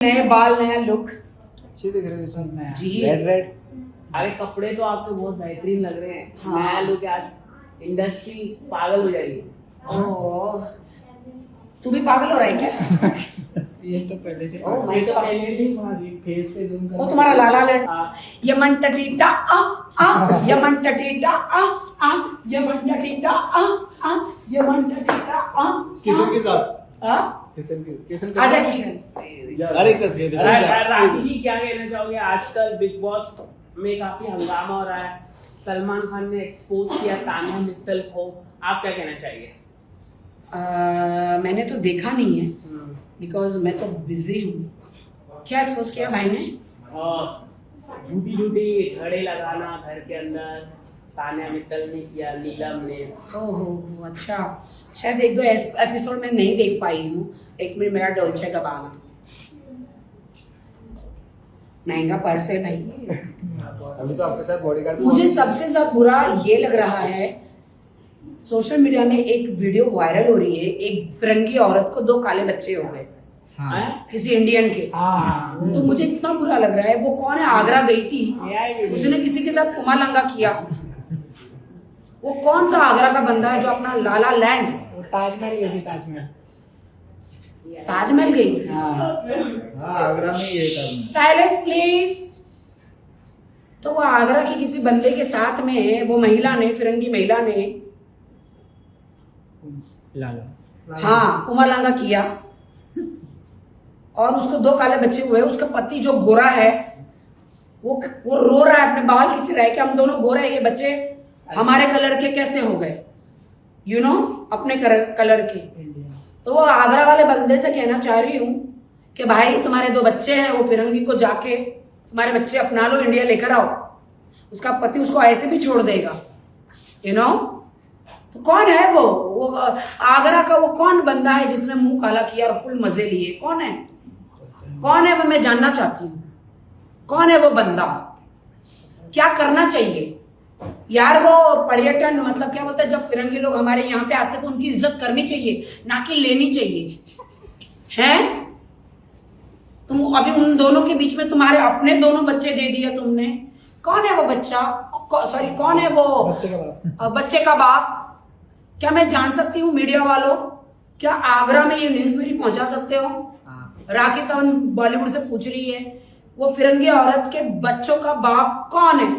नए बाल, नया लुक। अच्छी दिख रही है जी। Red red. अरे कपड़े तो आपके बहुत बेहतरीन लग रहे हैं। हाँ। नया लुक आज इंडस्ट्री पागल हो जाएगी। ओह, तू भी पागल हो रहा है क्या? ये तो पहले से ओह माय ये तो गॉड, पहले से ही फेस पे zoom वो तुम्हारा लाला लैंड। हाँ। यमन टटीटा यमन टटीटा यमन टटीटा यमन टटीटा किशन के साथ हाँ? किशन आजा किशन। अरे कर दे राखी जी क्या कहना चाहोगे? आजकल बिग बॉस में काफी हंगामा हो रहा है। सलमान खान ने एक्सपोज किया तान्या मित्तल को, आप क्या कहना चाहिए? मैंने तो देखा नहीं है बिकॉज मैं तो बिजी हूँ। क्या एक्सपोज किया भाई ने? और झूठी झूठी झगड़े लगाना घर के अंदर तान्या मित्तल ने किया, नीलम ने। ओहो अच्छा, शायद एक दो एपिसोड में नहीं देख पाई हूँ। एक मिनट, मेरा डोल्चे गाबाना महंगा पर्स है भाई। अभी तो आपके साथ बॉडीगार्ड। मुझे सबसे ज्यादा बुरा ये लग रहा है, सोशल मीडिया में एक वीडियो वायरल हो रही है, एक फिरंगी औरत को 2 काले बच्चे हो गए हैं? किसी इंडियन के। तो मुझे इतना बुरा लग रहा है। वो कौन है? आगरा गई थी, उसने किसी के साथ पुमालंगा किया। वो कौन सा आगरा का बंदा है जो अपना लाला लैंड ताजमहल गई थी। ताजमहल ताजमहल गई थी? हाँ आगरा में ये था। Silence please. तो वो आगरा की किसी बंदे के साथ में वो महिला ने, फिरंगी महिला ने हाँ पुमालंगा किया और उसको 2 काले बच्चे हुए। उसका पति जो गोरा है वो रो रहा है, अपने बाल खींच रहा है कि हम दोनों गोरे हैं, ये बच्चे हमारे कलर के कैसे हो गए, यू नो, अपने कलर के। तो वो आगरा वाले बंदे से कहना चाह रही हूँ कि भाई तुम्हारे 2 बच्चे हैं, वो फिरंगी को जाके तुम्हारे बच्चे अपना लो, इंडिया लेकर आओ। उसका पति उसको ऐसे भी छोड़ देगा, यू नो। तो कौन है वो आगरा का वो कौन बंदा है जिसने मुंह काला किया और फुल मजे लिए? कौन है? कौन है वो? मैं जानना चाहती हूँ कौन है वो बंदा। क्या करना चाहिए यार? वो पर्यटन मतलब क्या बोलते हैं, जब फिरंगी लोग हमारे यहाँ पे आते हैं तो उनकी इज्जत करनी चाहिए, ना कि लेनी चाहिए। हैं तुम अभी उन दोनों के बीच में तुम्हारे अपने दोनों बच्चे दे दिए तुमने। कौन है वो बच्चा? सॉरी, कौन है वो बच्चे का बाप? क्या मैं जान सकती हूँ मीडिया वालों? क्या आगरा में ये न्यूज मेरी पहुंचा सकते हो? राखी सावंत बॉलीवुड से पूछ रही है वो फिरंगी औरत के बच्चों का बाप कौन है?